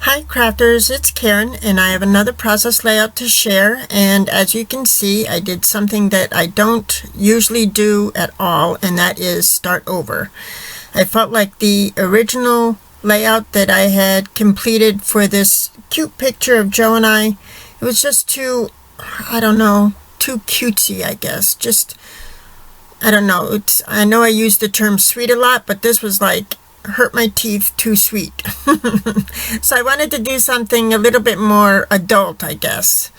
Hi crafters, it's Karen and I have another process layout to share, and as you can see I did something that I don't usually do at all, and that is start over. I felt like the original layout that I had completed for this cute picture of Joe and I, it was just too, I don't know, too cutesy, I guess. Just, I don't know, I know I used the term sweet a lot, but this was like hurt my teeth too sweet. So I wanted to do something a little bit more adult, I guess.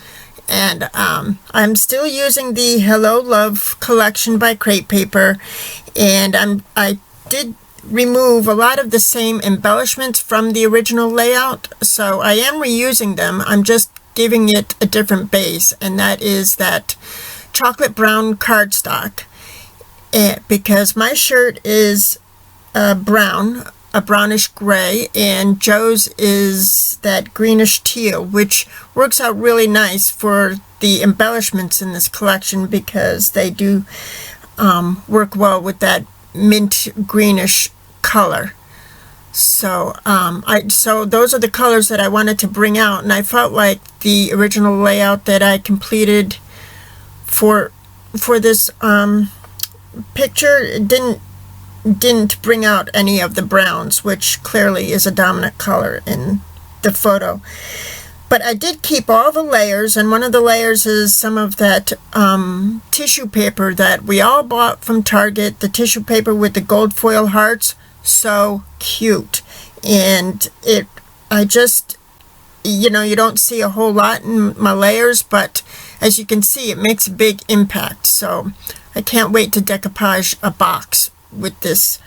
And I'm still using the Hello Love collection by Crate Paper, and I did remove a lot of the same embellishments from the original layout, so I am reusing them. I'm just giving it a different base, and that is that chocolate brown cardstock, because my shirt is brown, a brownish gray, and Joe's is that greenish teal, which works out really nice for the embellishments in this collection because they do work well with that mint greenish color. So so those are the colors that I wanted to bring out, and I felt like the original layout that I completed for this picture didn't bring out any of the browns, which clearly is a dominant color in the photo. But I did keep all the layers, and one of the layers is some of that tissue paper that we all bought from Target, the tissue paper with the gold foil hearts. So cute. And I just, you don't see a whole lot in my layers, but as you can see, it makes a big impact. So I can't wait to decoupage a box with this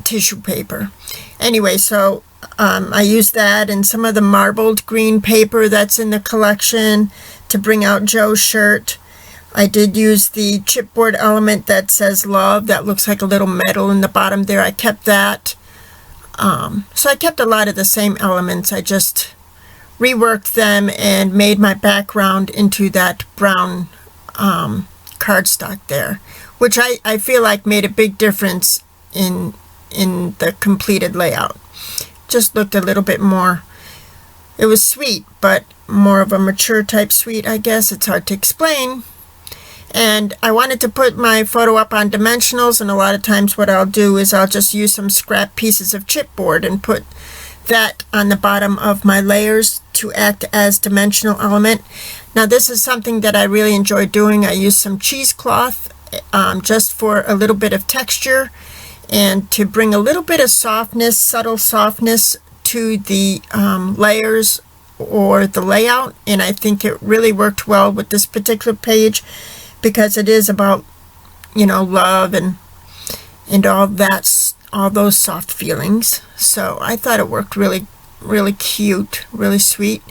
tissue paper. Anyway, so I used that and some of the marbled green paper that's in the collection to bring out Joe's shirt. I did use the chipboard element that says love, that looks like a little medal in the bottom there. I kept that. So I kept a lot of the same elements. I just reworked them and made my background into that brown cardstock there, which I feel like made a big difference in the completed layout. Just looked a little bit more, it was sweet, but more of a mature type sweet, I guess. It's hard to explain. And I wanted to put my photo up on dimensionals, and a lot of times what I'll do is I'll just use some scrap pieces of chipboard and put that on the bottom of my layers to act as dimensional element. Now this is something that I really enjoy doing. I use some cheesecloth just for a little bit of texture and to bring a little bit of softness, subtle softness to the layers or the layout, and I think it really worked well with this particular page because it is about, love and all that, all those soft feelings. So I thought it worked really, really cute, really sweet.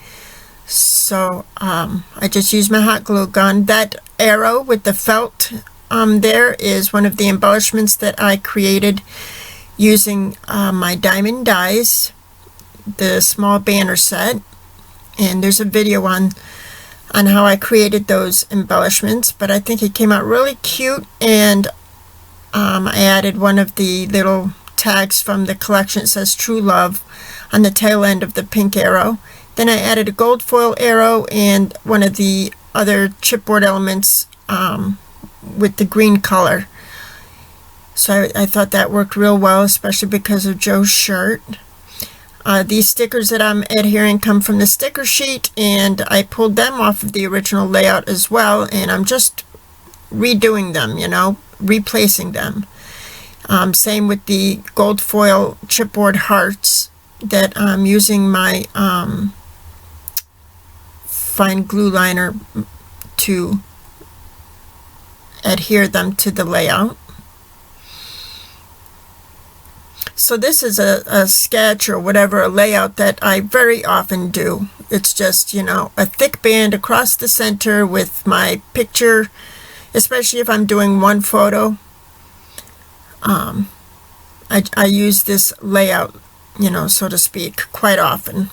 So I just used my hot glue gun. That arrow with the felt there is one of the embellishments that I created using my diamond dies, the small banner set, and there's a video on how I created those embellishments, but I think it came out really cute. And I added one of the little tags from the collection. It says True Love on the tail end of the pink arrow. Then I added a gold foil arrow and one of the other chipboard elements with the green color. So I thought that worked real well, especially because of Joe's shirt. These stickers that I'm adhering come from the sticker sheet, and I pulled them off of the original layout as well, and I'm just redoing them, replacing them. Same with the gold foil chipboard hearts that I'm using my fine glue liner to adhere them to the layout. So this is a sketch or whatever, a layout that I very often do. It's just, a thick band across the center with my picture, especially if I'm doing one photo. I use this layout, so to speak, quite often.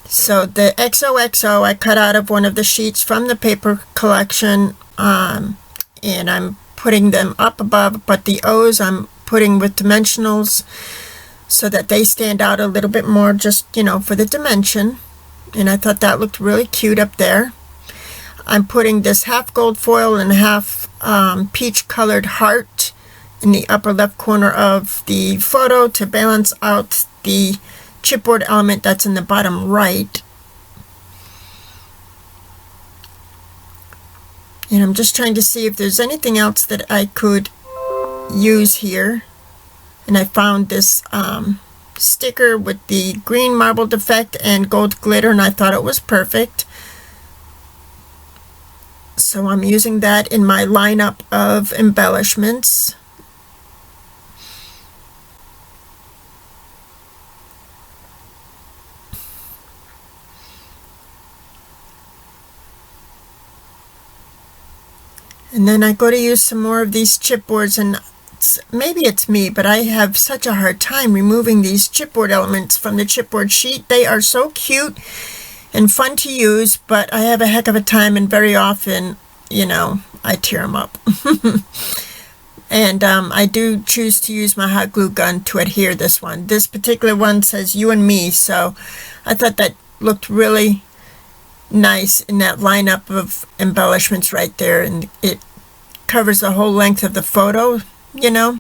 So the XOXO I cut out of one of the sheets from the paper collection, and I'm putting them up above, but the O's I'm putting with dimensionals so that they stand out a little bit more, just, you know, for the dimension. And I thought that looked really cute up there. I'm putting this half gold foil and half peach colored heart in the upper left corner of the photo to balance out the chipboard element that's in the bottom right. And I'm just trying to see if there's anything else that I could use here. And I found this sticker with the green marbled effect and gold glitter, and I thought it was perfect. So I'm using that in my lineup of embellishments. And then I go to use some more of these chipboards, and maybe it's me, but I have such a hard time removing these chipboard elements from the chipboard sheet. They are so cute and fun to use, but I have a heck of a time, and very often, you know, I tear them up. And I do choose to use my hot glue gun to adhere this one. This particular one says you and me, so I thought that looked really nice in that lineup of embellishments right there, and it covers the whole length of the photo, you know,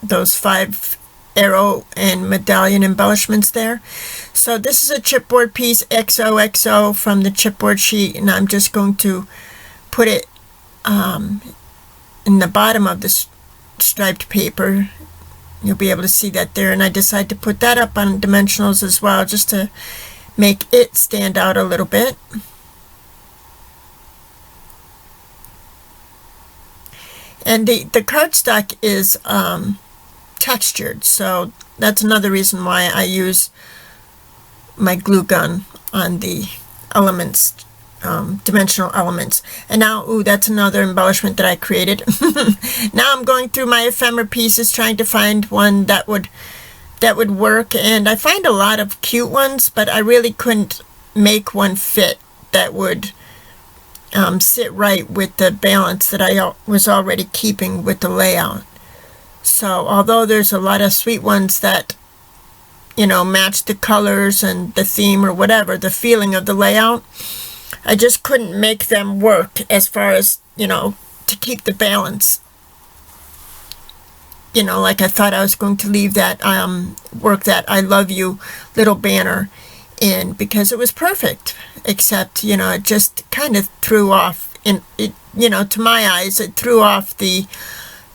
those 5 arrow and medallion embellishments there. So this is a chipboard piece, XOXO, from the chipboard sheet, and I'm just going to put it in the bottom of this striped paper. You'll be able to see that there, and I decided to put that up on dimensionals as well, just to make it stand out a little bit. And the cardstock is textured, so that's another reason why I use my glue gun on the elements, dimensional elements. And now, ooh, that's another embellishment that I created. Now I'm going through my ephemera pieces, trying to find one that would work, and I find a lot of cute ones, but I really couldn't make one fit that would sit right with the balance that I was already keeping with the layout. So although there's a lot of sweet ones that, you know, match the colors and the theme or whatever, the feeling of the layout, I just couldn't make them work as far as, you know, to keep the balance. You know, like I thought I was going to leave that, work that I love you little banner in, because it was perfect, except, you know, it just kind of threw off, in it, you know, to my eyes, it threw off the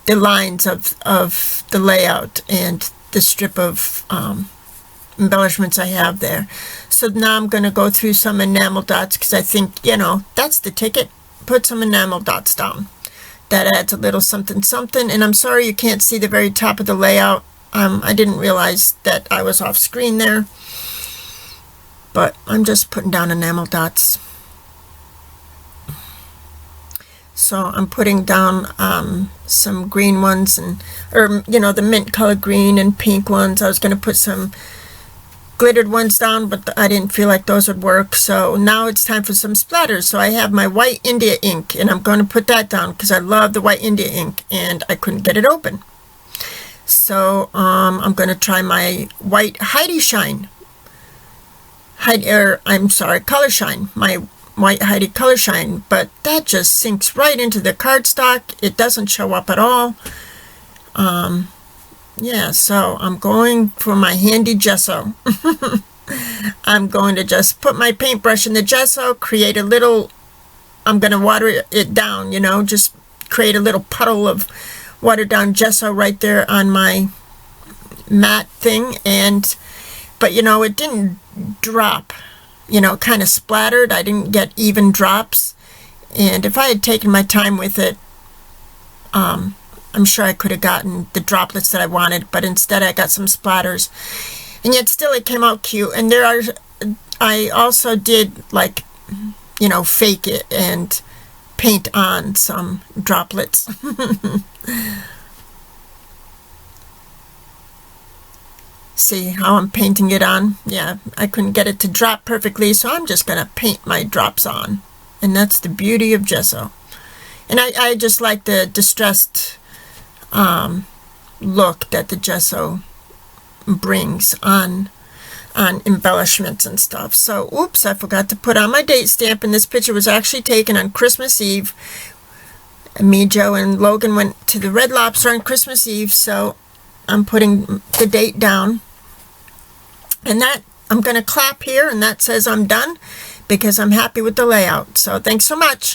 lines of the layout and the strip of embellishments I have there. So now I'm going to go through some enamel dots, because I think, you know, that's the ticket. Put some enamel dots down. That adds a little something something. And I'm sorry you can't see the very top of the layout. I didn't realize that I was off screen there, but I'm just putting down enamel dots. So I'm putting down some green ones, or you know, the mint color green and pink ones. I was going to put some glittered ones down, but I didn't feel like those would work. So now it's time for some splatters. So I have my white India ink, and I'm going to put that down because I love the white India ink, and I couldn't get it open. So I'm going to try my white Heidi Shine. Color Shine. My white Heidi Color Shine, but that just sinks right into the cardstock. It doesn't show up at all. Yeah, so I'm going for my handy gesso. I'm going to just put my paintbrush in the gesso, create a little, I'm going to water it down, you know, just create a little puddle of watered down gesso right there on my mat thing. But you know, it didn't drop, you know, kind of splattered. I didn't get even drops. And if I had taken my time with it, I'm sure I could have gotten the droplets that I wanted, but instead I got some splatters. And yet still it came out cute. And I also did, like, you know, fake it and paint on some droplets. See how I'm painting it on? Yeah, I couldn't get it to drop perfectly, so I'm just going to paint my drops on. And that's the beauty of gesso. And I just like the distressed look that the gesso brings on embellishments and stuff. So, oops, I forgot to put on my date stamp, and this picture was actually taken on Christmas Eve. Me, Joe, and Logan went to the Red Lobster on Christmas Eve, so I'm putting the date down. And that, I'm going to clap here, and that says I'm done because I'm happy with the layout. So thanks so much.